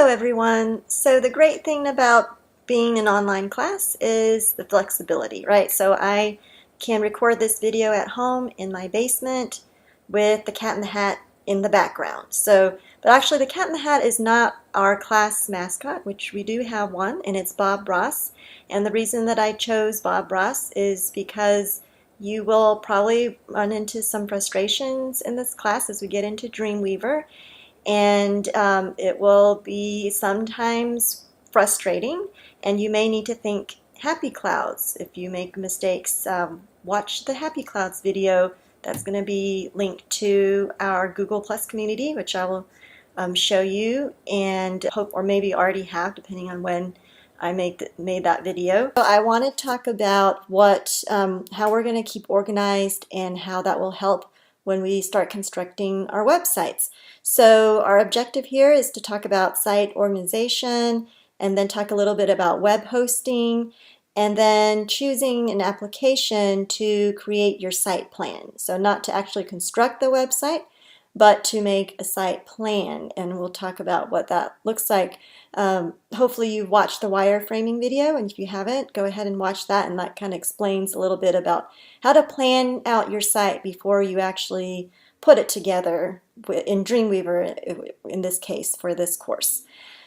everyone. So the great thing about being an online class is the flexibility, right? So I can record this video at home in my basement with the Cat in the Hat in the background. But actually the Cat in the Hat is not our class mascot, which we do have one, and it's Bob Ross. And the reason that I chose Bob Ross is because you will probably run into some frustrations in this class as we get into Dreamweaver. And it will be sometimes frustrating, and you may need to think happy clouds. If you make mistakes, watch the happy clouds video. That's going to be linked to our Google Plus community, which I will show you, and hope, or maybe already have, depending on when I made that video. So I want to talk about how we're going to keep organized and how that will help when we start constructing our websites. So our objective here is to talk about site organization, and then talk a little bit about web hosting, and then choosing an application to create your site plan. So not to actually construct the website, but to make a site plan, and we'll talk about what that looks like. Hopefully you've watched the wireframing video, and if you haven't, go ahead and watch that, and that kind of explains a little bit about how to plan out your site before you actually put it together in Dreamweaver, in this case, for this course.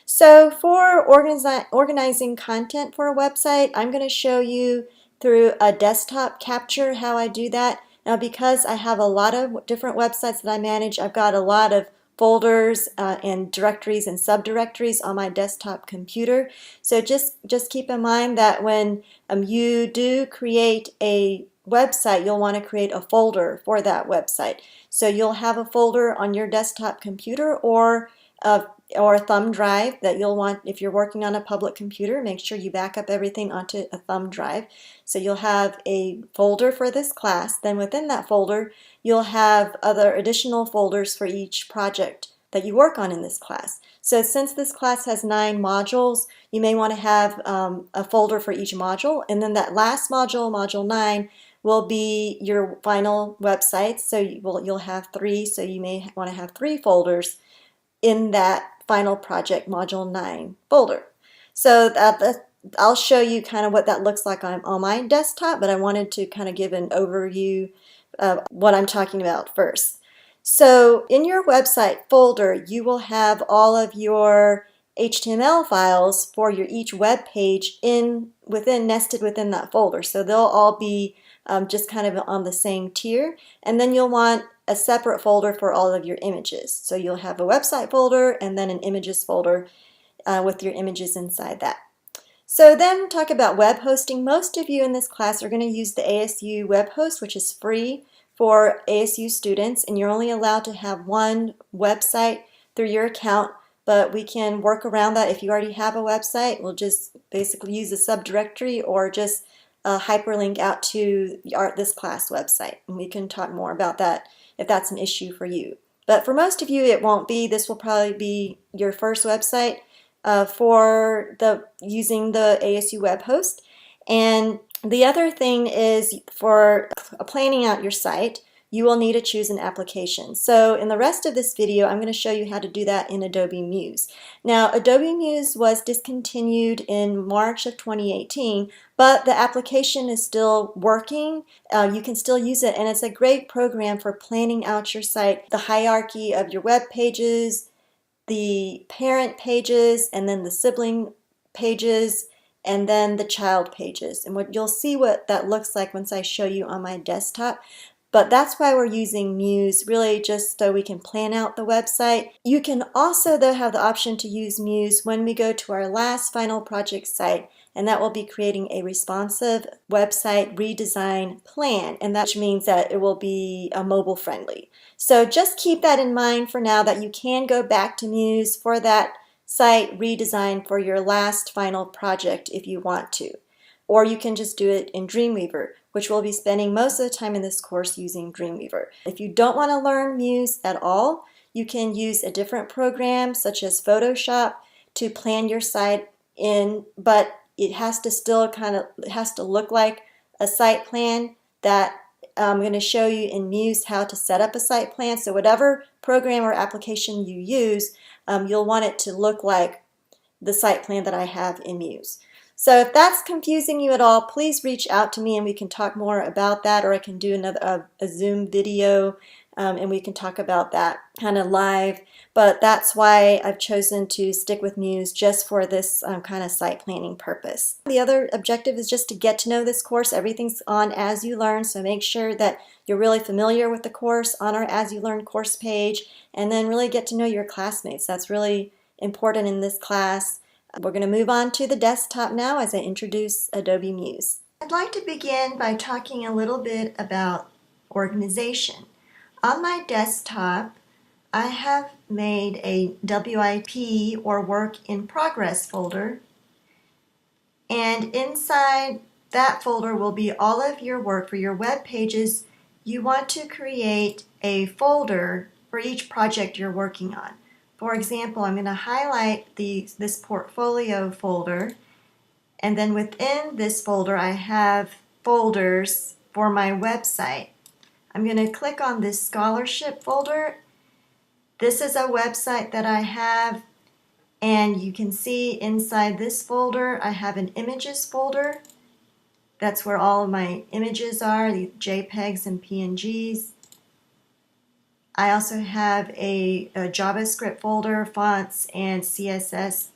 So for organizing content for a website, I'm going to show you through a desktop capture how I do that. Now, because I have a lot of different websites that I manage, I've got a lot of folders and directories and subdirectories on my desktop computer. So just keep in mind that when you do create a website, you'll want to create a folder for that website. So you'll have a folder on your desktop computer or a thumb drive that you'll want. If you're working on a public computer, make sure you back up everything onto a thumb drive. So you'll have a folder for this class. Then within that folder, you'll have other additional folders for each project that you work on in this class. So since this class has 9 modules, you may want to have a folder for each module, and then that last module, module 9, will be your final website. So you'll have 3, so you may want to have 3 folders in that final project module 9 folder. So I'll show you kind of what that looks like on my desktop, but I wanted to kind of give an overview of what I'm talking about first. So in your website folder, you will have all of your HTML files for your each web page nested within that folder. So they'll all be just kind of on the same tier, and then you'll want a separate folder for all of your images. So you'll have a website folder and then an images folder with your images inside that. So then talk about web hosting. Most of you in this class are going to use the ASU web host, which is free for ASU students, and you're only allowed to have one website through your account, but we can work around that. If you already have a website, we'll just basically use a subdirectory or just hyperlink out to this class website, and we can talk more about that if that's an issue for you. But for most of you, it won't be. This will probably be your first website for using the ASU web host. And the other thing is, for planning out your site, you will need to choose an application. So in the rest of this video, I'm going to show you how to do that in Adobe Muse. Now, Adobe Muse was discontinued in March of 2018, but the application is still working. You can still use it, and it's a great program for planning out your site, the hierarchy of your web pages, the parent pages, and then the sibling pages, and then the child pages. And you'll see what that looks like once I show you on my desktop. But that's why we're using Muse, really just so we can plan out the website. You can also, though, have the option to use Muse when we go to our last final project site, and that will be creating a responsive website redesign plan, and that means that it will be mobile friendly. So just keep that in mind for now, that you can go back to Muse for that site redesign for your last final project if you want to. Or you can just do it in Dreamweaver, which we'll be spending most of the time in this course using Dreamweaver. If you don't want to learn Muse at all, you can use a different program such as Photoshop to plan your site in, but it has to still it has to look like a site plan. That I'm going to show you in Muse how to set up a site plan. So whatever program or application you use, you'll want it to look like the site plan that I have in Muse. So if that's confusing you at all, please reach out to me and we can talk more about that, or I can do another a Zoom video and we can talk about that kind of live. But that's why I've chosen to stick with Muse, just for this kind of site planning purpose. The other objective is just to get to know this course. Everything's on As You Learn, so make sure that you're really familiar with the course on our As You Learn course page, and then really get to know your classmates. That's really important in this class. We're going to move on to the desktop now as I introduce Adobe Muse. I'd like to begin by talking a little bit about organization. On my desktop, I have made a WIP, or Work in Progress folder, and inside that folder will be all of your work for your web pages. You want to create a folder for each project you're working on. For example, I'm going to highlight this portfolio folder, and then within this folder I have folders for my website. I'm going to click on this scholarship folder. This is a website that I have, and you can see inside this folder I have an images folder. That's where all of my images are, the JPEGs and PNGs. I also have a JavaScript folder, fonts, and CSS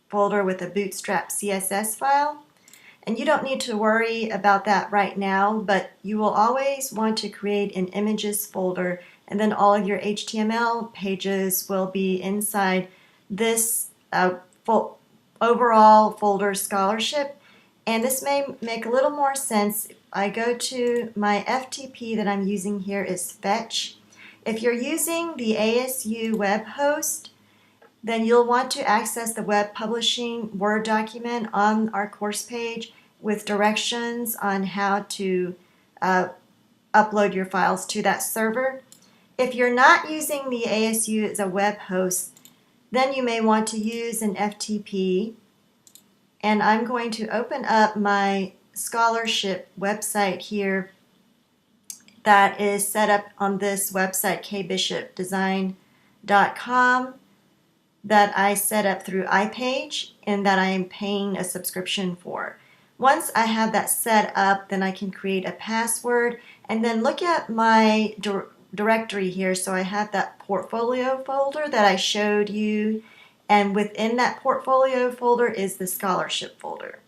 folder with a Bootstrap CSS file. And you don't need to worry about that right now, but you will always want to create an images folder, and then all of your HTML pages will be inside this overall folder scholarship. And this may make a little more sense. I go to my FTP that I'm using here is Fetch. If you're using the ASU web host, then you'll want to access the web publishing Word document on our course page with directions on how to upload your files to that server. If you're not using the ASU as a web host, then you may want to use an FTP. And I'm going to open up my scholarship website here that is set up on this website, kbishopdesign.com, that I set up through iPage and that I am paying a subscription for. Once I have that set up, then I can create a password and then look at my directory here. So I have that portfolio folder that I showed you, and within that portfolio folder is the scholarship folder.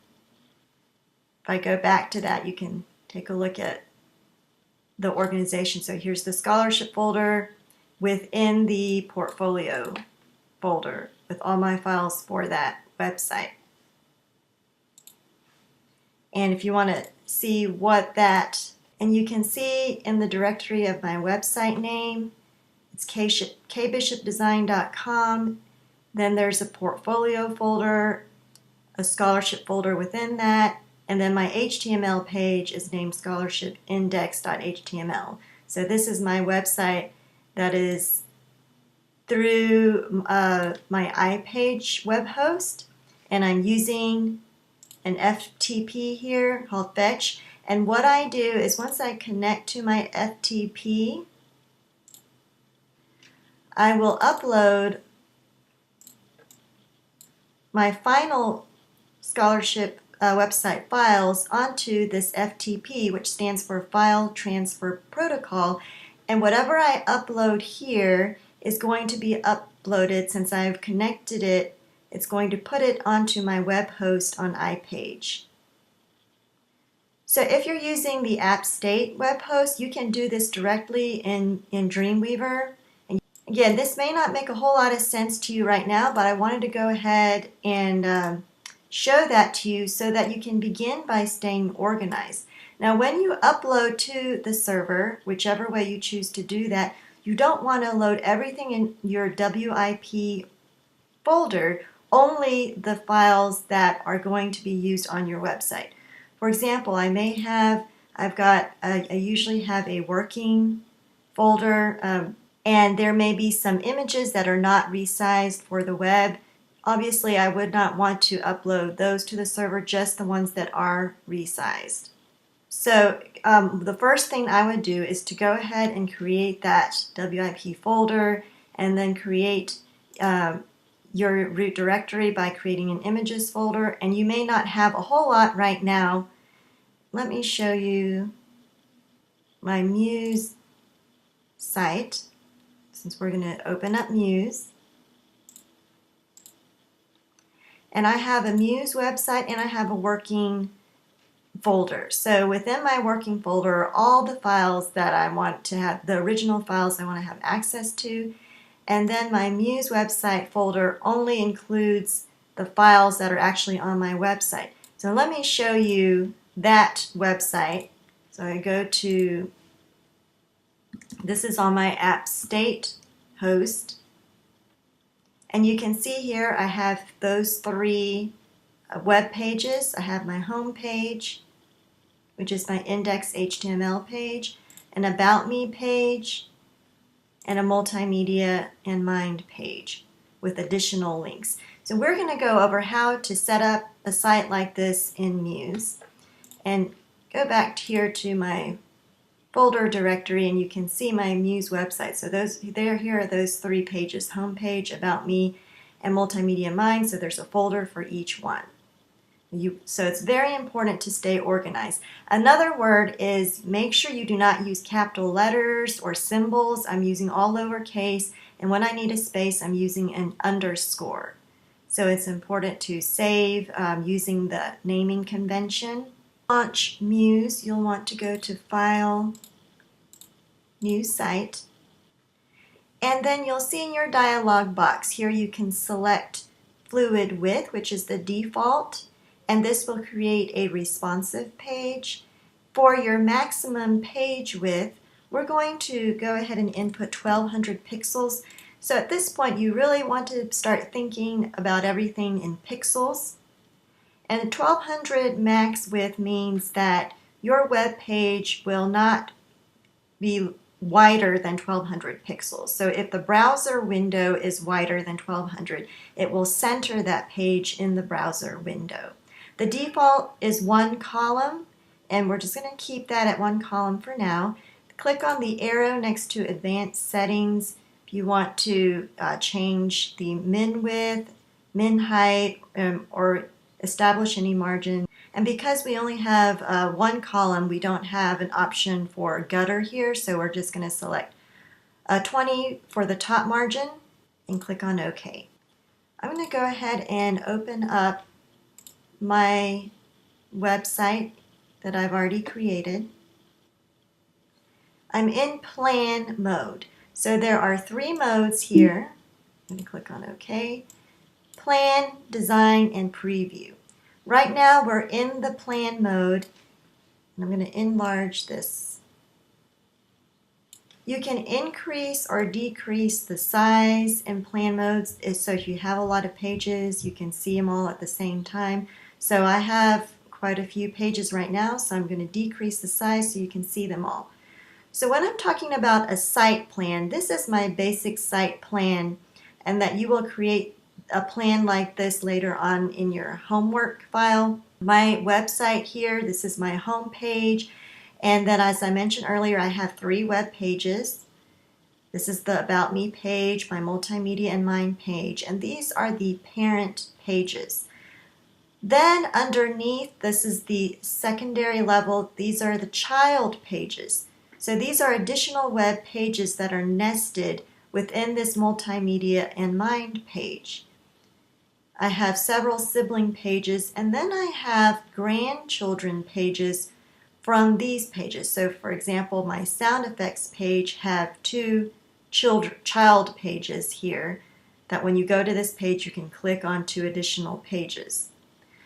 If I go back to that, you can take a look at the organization. So here's the scholarship folder within the portfolio folder with all my files for that website. And if you want to see what that, and you can see in the directory of my website name, it's kbishopdesign.com. Then there's a portfolio folder, a scholarship folder within that, and then my HTML page is named scholarshipindex.html. So this is my website that is through my iPage web host, and I'm using an FTP here called Fetch. And what I do is once I connect to my FTP, I will upload my final scholarship website files onto this FTP, which stands for File Transfer Protocol. And whatever I upload here is going to be uploaded. Since I've connected it, it's going to put it onto my web host on iPage. So if you're using the AppState web host, you can do this directly in Dreamweaver. And again, this may not make a whole lot of sense to you right now, but I wanted to go ahead and show that to you so that you can begin by staying organized. Now, when you upload to the server, whichever way you choose to do that, you don't want to load everything in your WIP folder, only the files that are going to be used on your website. For example, I usually have a working folder, and there may be some images that are not resized for the web. Obviously, I would not want to upload those to the server, just the ones that are resized. So the first thing I would do is to go ahead and create that WIP folder, and then create your root directory by creating an images folder, and you may not have a whole lot right now. Let me show you my Muse site, since we're going to open up Muse. And I have a Muse website and I have a working folder. So within my working folder are all the files that I want to have, the original files I want to have access to. And then my Muse website folder only includes the files that are actually on my website. So let me show you that website. So I go to, this is on my app state host. And you can see here I have those three web pages. I have my home page, which is my index HTML page, an About Me page, and a multimedia and mind page with additional links. So we're going to go over how to set up a site like this in Muse. And go back here to my folder directory and you can see my Muse website. So here are those three pages, home page, About Me, and multimedia mind. So there's a folder for each one. So it's very important to stay organized. Another word is make sure you do not use capital letters or symbols. I'm using all lowercase, and when I need a space, I'm using an underscore. So it's important to save using the naming convention. Launch Muse, you'll want to go to File, New Site, and then you'll see in your dialog box here you can select Fluid Width, which is the default, and this will create a responsive page. For your maximum page width, we're going to go ahead and input 1200 pixels. So at this point you really want to start thinking about everything in pixels. And 1200 max width means that your web page will not be wider than 1200 pixels. So if the browser window is wider than 1200, it will center that page in the browser window. The default is one column, and we're just going to keep that at one column for now. Click on the arrow next to Advanced Settings if you want to change the min width, min height, or establish any margin. And because we only have one column, we don't have an option for gutter here, so we're just going to select 20 for the top margin and click on OK. I'm going to go ahead and open up my website that I've already created. I'm in plan mode. So there are three modes here. I'm going to click on OK. Plan, Design, and Preview. Right now we're in the plan mode, and I'm going to enlarge this. You can increase or decrease the size in plan modes, so if you have a lot of pages, you can see them all at the same time. So I have quite a few pages right now, so I'm going to decrease the size so you can see them all. So when I'm talking about a site plan, this is my basic site plan, and that you will create a plan like this later on in your homework file. My website here, this is my home page, and then as I mentioned earlier, I have three web pages. This is the About Me page, my multimedia and mind page, and these are the parent pages. Then underneath, this is the secondary level, these are the child pages. So these are additional web pages that are nested within this multimedia and mind page. I have several sibling pages, and then I have grandchildren pages from these pages. So for example, my sound effects page have two child pages here that when you go to this page you can click on two additional pages.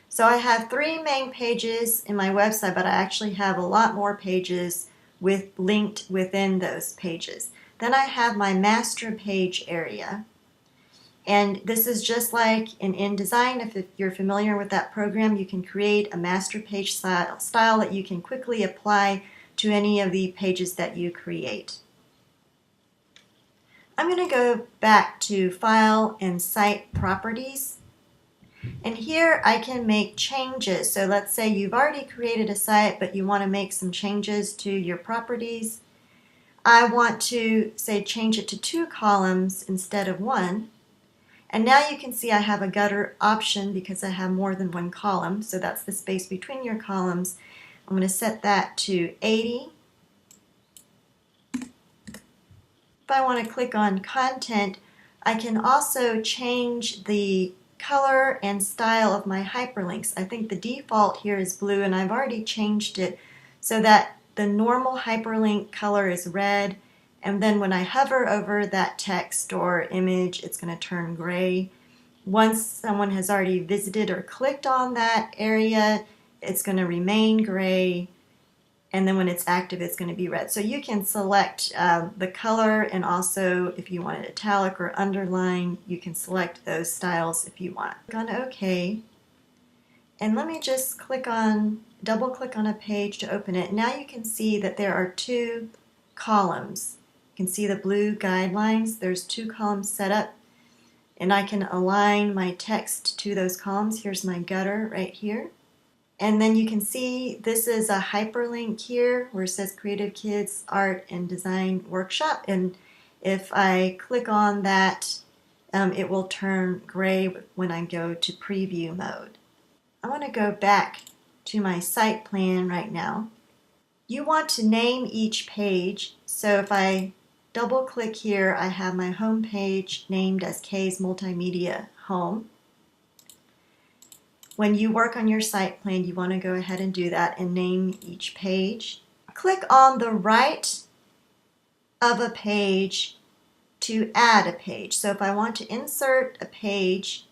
So I have three main pages in my website, but I actually have a lot more pages linked within those pages. Then I have my master page area. And this is just like in InDesign. If you're familiar with that program, you can create a master page style that you can quickly apply to any of the pages that you create. I'm going to go back to File and Site Properties. And here I can make changes. So let's say you've already created a site, but you want to make some changes to your properties. I want to, say, change it to 2 columns instead of 1. And now you can see I have a gutter option because I have more than one column. So that's the space between your columns. I'm going to set that to 80. If I want to click on content, I can also change the color and style of my hyperlinks. I think the default here is blue, and I've already changed it so that the normal hyperlink color is red, and then when I hover over that text or image, it's going to turn gray. Once someone has already visited or clicked on that area, it's going to remain gray, and then when it's active, it's going to be red. So you can select the color, and also if you want it italic or underline, you can select those styles if you want. Click on OK, and let me just double click on a page to open it. Now you can see that there are two columns. You can see the blue guidelines. There's two columns set up, and I can align my text to those columns. Here's my gutter right here. And then you can see this is a hyperlink here where it says Creative Kids Art and Design Workshop. And if I click on that, it will turn gray when I go to preview mode. I want to go back to my site plan right now. You want to name each page. So if I double click here, I have my home page named as K's Multimedia Home. When you work on your site plan, you want to go ahead and do that and name each page. Click on the right of a page to add a page. So if I want to insert a page,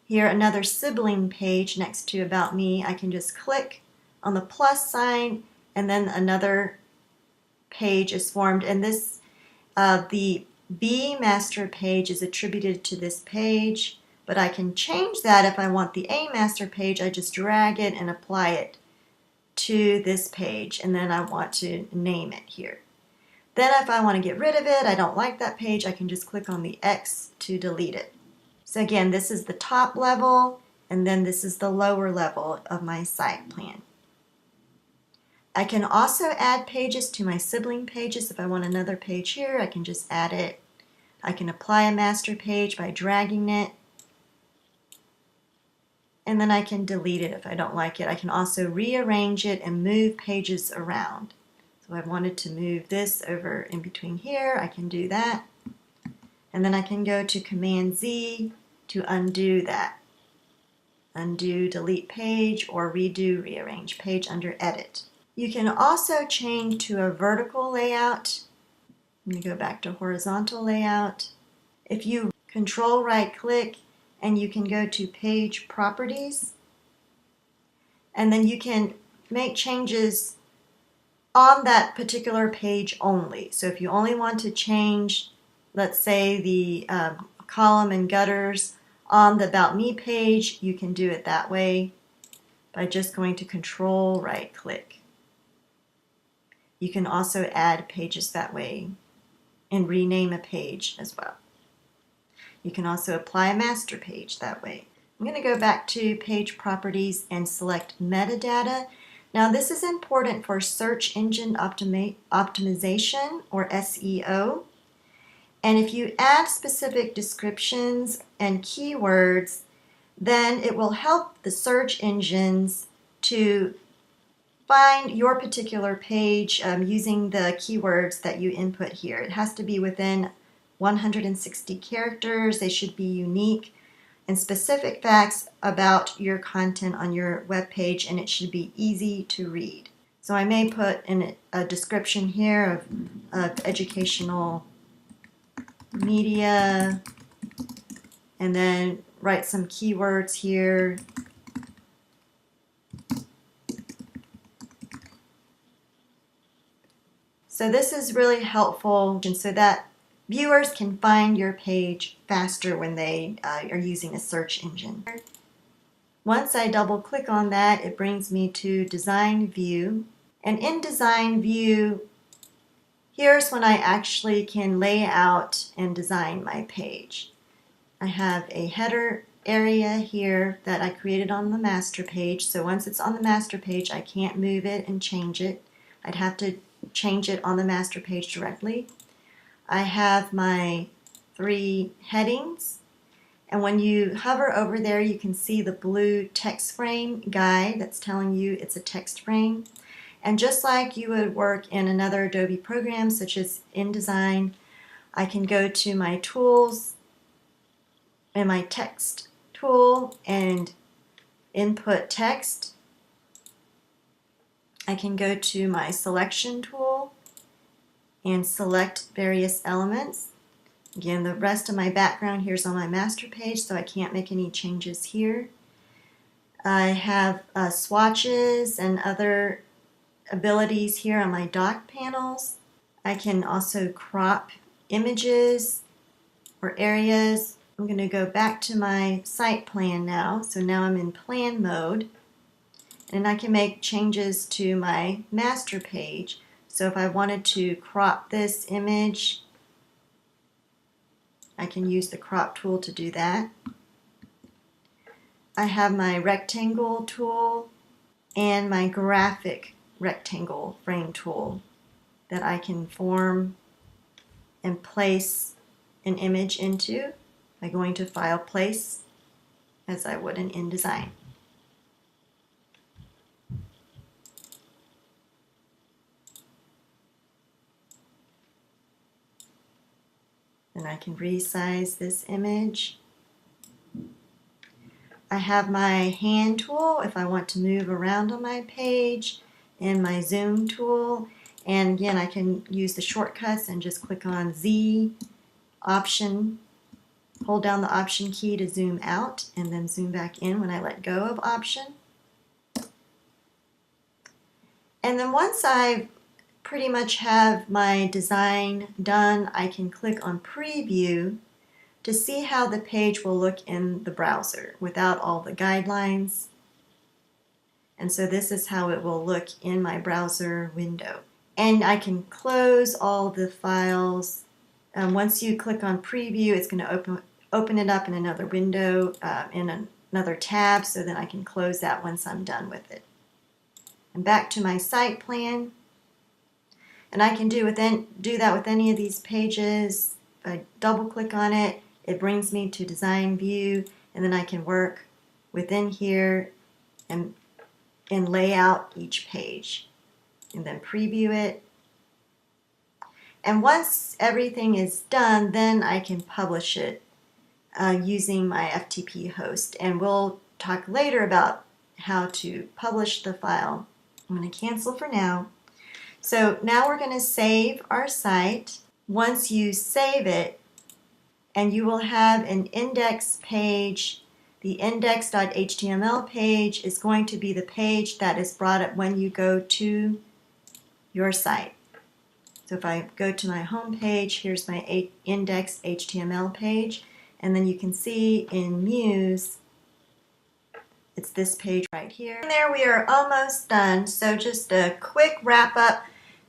here another sibling page next to About Me, I can just click on the plus sign, and then another page is formed. And this, the B master page is attributed to this page. But I can change that if I want the A master page. I just drag it and apply it to this page, and then I want to name it here. Then if I want to get rid of it, I don't like that page, I can just click on the X to delete it. So again, this is the top level, and then this is the lower level of my site plan. I can also add pages to my sibling pages. If I want another page here, I can just add it. I can apply a master page by dragging it, and then I can delete it if I don't like it. I can also rearrange it and move pages around. So I wanted to move this over in between here, I can do that. And then I can go to Command Z to undo that. Undo, delete page, or redo, rearrange page under Edit. You can also change to a vertical layout. Let me go back to horizontal layout. If you Control right click, and you can go to Page Properties, and then you can make changes on that particular page only. So if you only want to change, let's say, the column and gutters on the About Me page, you can do it that way by just going to Control right click. You can also add pages that way and rename a page as well. You can also apply a master page that way. I'm going to go back to Page Properties and select Metadata. Now this is important for search engine optimization, or SEO. And if you add specific descriptions and keywords, then it will help the search engines to find your particular page using the keywords that you input here. It has to be within 160 characters, they should be unique, and specific facts about your content on your web page, and it should be easy to read. So I may put in a description here of educational media, and then write some keywords here. So this is really helpful, and so that viewers can find your page faster when they are using a search engine. Once I double click on that, it brings me to Design View. And in Design View, here's when I actually can lay out and design my page. I have a header area here that I created on the master page. So once it's on the master page, I can't move it and change it. I'd have to change it on the master page directly. I have my 3 headings, And when you hover over there, you can see the blue text frame guide that's telling you it's a text frame. And just like you would work in another Adobe program, such as InDesign, I can go to my tools and my text tool and input text. I can go to my selection tool and select various elements. Again, the rest of my background here's on my master page, so I can't make any changes here. I have swatches and other abilities here on my dock panels. I can also crop images or areas. I'm going to go back to my site plan now. So now I'm in plan mode, and I can make changes to my master page. So if I wanted to crop this image, I can use the crop tool to do that. I have my rectangle tool and my graphic rectangle frame tool that I can form and place an image into by going to File, Place, as I would in InDesign. And I can resize this image. I have my hand tool if I want to move around on my page, and my zoom tool. And again, I can use the shortcuts and just click on Z option, hold down the option key to zoom out, and then zoom back in when I let go of option. And then once I pretty much have my design done, I can click on Preview to see how the page will look in the browser without all the guidelines. And so this is how it will look in my browser window. And I can close all the files. Once you click on Preview, it's going to open it up in another window, in another tab, so that I can close that once I'm done with it. And back to my site plan. And I can do that with any of these pages. If I double click on it, it brings me to Design View, and then I can work within here and lay out each page, and then preview it. And once everything is done, then I can publish it using my FTP host. And we'll talk later about how to publish the file. I'm going to cancel for now. So now we're going to save our site. Once you save it, and you will have an index page. The index.html page is going to be the page that is brought up when you go to your site. So if I go to my home page, here's my index.html page, and then you can see in Muse, it's this page right here. And there we are almost done. So just a quick wrap up.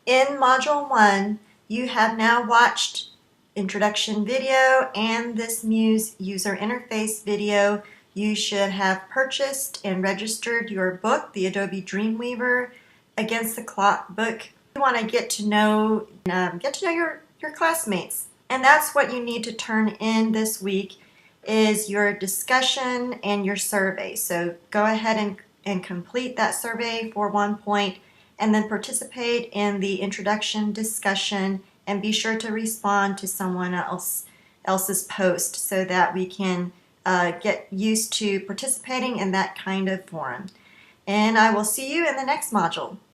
In Module 1, you have now watched introduction video and this Muse user interface video. You should have purchased and registered your book, the Adobe Dreamweaver Against the Clock book. You want to get to know your classmates, and that's what you need to turn in this week is your discussion and your survey. So go ahead and complete that survey for 1 point, and then participate in the introduction discussion, and be sure to respond to someone else's post so that we can get used to participating in that kind of forum. And I will see you in the next module.